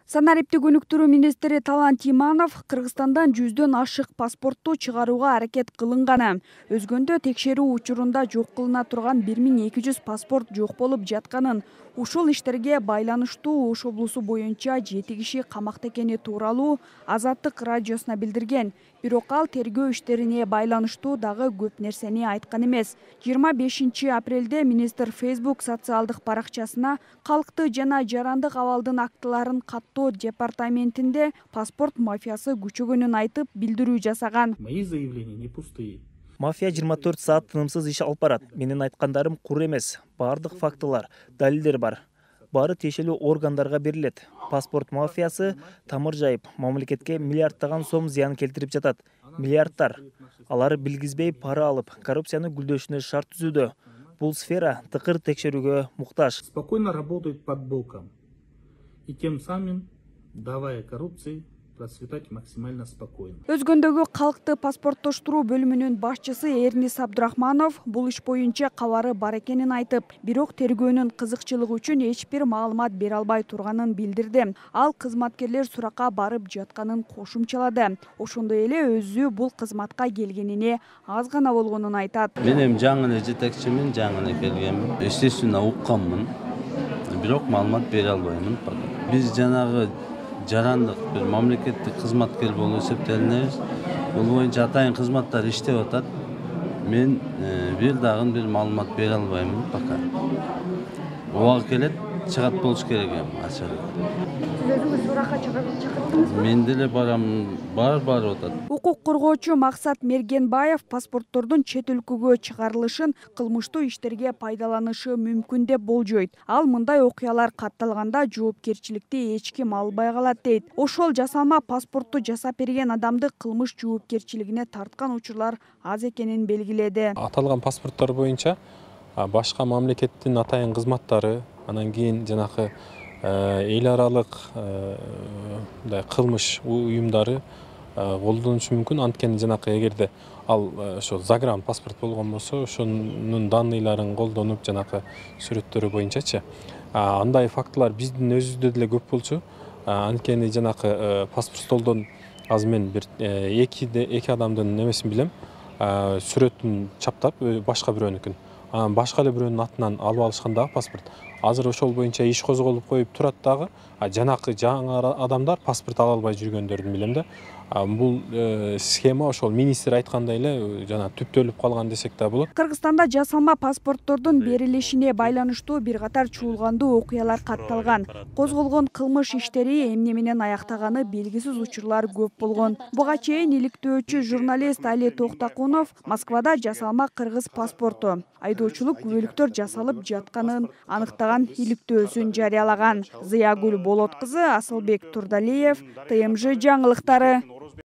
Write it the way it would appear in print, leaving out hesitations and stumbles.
Санариптик өнүктүрүү министри Талант Иманов Кыргызстандан 100дөн ашык паспортту чыгарууга аракет кылынганы, өзгөндө текшерүү учурунда жок кылына турган 1200 паспорт жок болуп жатканын, ушул иштерге байланыштуу Ош облусу боюнча 7 киши камакта экени тууралуу Азаттык радиосуна билдирген. Бирок ал тергөө иштерине байланыштуу дагы көп нерсени айткан эмес. 25 апрелде министр Facebook социалдык баракчасына калкты жана жарандык абалдын актыларын каттоо департаментинде паспорт мафиясы күчөгөнүн айтып билдирүү жасаган. Мои заявления не пустые. Мафия 24 саат тынымсыз иш алып барат. Менин айткандарым кур эмес. Бардык фактылар, далилдер бар. Бары тиешелүү органдарга берилет. Паспорт мафиясы тамыр жайып, мамлекетке миллиарддаган сом зыян келтирип жатат. Миллиардтар. Алар билгизбей пара алып, коррупцияны гүлдөшүнө шарт түзүүдө. Бул сфера тыкыр текшерүүгө муктаж. Спокойно работают под боком. И тем самым, давая коррупции, процветать максимально спокойно. Өзгөндөгү калкты паспорттоштуруу бөлүмүнүн башчысы Эрнис Абдрахманов бул иш боюнча кабары бар экенин айтып, бирок тергөөнүн кызыкчылыгы үчүн эч бир маалымат бере албай турганын билдирди. Ал кызматкерлер суракка барып жатканын кошумчалады. Ошондой эле өзү бул кызматка келгенине аз гана болгонун айтат. Мен эми жаңы эле жетекчимин, жаңы эле келгенмин. Естественно, укканмын. Бирок маалымат бере албаймын. Биз жанагы жарандык бир мамлекеттик кызматкер болуп эсептелебиз. Бул боюнча атайын кызматтар иштеп атат. Мен бир дагы бир маалымат бере албаймын пока. Убагы келет, чыгат болуш керек эми ачыгы. Сиз өзүңүз суракка чакырдыңызбы? Мен деле барам, барып атат. Укук коргоочу Максат Мергенбаев паспорттордун чет өлкөгө чыгарылышын кылмыштуу иштерге пайдаланышы мүмкүн деп болжойт. Ал мындай окуялар катталганда жоопкерчиликти эч ким албай калат дейт. Ошол жасалма паспортту жасап берген адамды кылмыш жоопкерчилигине тарткан учурлар аз экенин белгиледи. Аталган паспорттор боюнча башка мамлекеттин атайын кызматтары, анан кийин жанакы эл аралык кылмыш уюмдары колдонушу мүмкүн. Анткени жанакы эгерде ал ошо загран паспорт болгон болсо, ошонун данныйларын колдонуп жанакы сүрөттөрү боюнчачы. Андай фактылар биздин өзүбүздө деле көп болчу. Анткени жанакы паспорт столдон азыр мен бир эки адамдын немесин билем. Сүрөтүн чаптап башка бирөөнүкүн. Анан башка эле бирөөнүн атынан алып алышкан дагы паспорт. Азыр ошол боюнча иш козголуп коюп турат дагы. Жанакы жаңы адамдар паспорт ала албай жүргөндөрдүн билем да. Бул схема ошол министр айткандай эле жана түптөлүп калган десек да болот. Кыргызстанда жасалма паспорттордун берилишине байланыштуу бир катар чуулгандуу окуялар катталган. Козголгон кылмыш иштери эмне менен аяктаганы белгисиз учурлар көп болгон. Буга чейин иликтөөчү журналист Али Токтакунов Москвада жасалма кыргыз паспорту айдоочулук күбөлүктөр жасалып жатканын аныктаган иликтөөсүн жарыялаган. Зыягүл Болот кызы, Асылбек Турдалиев, ТМЖ жаңылыктары.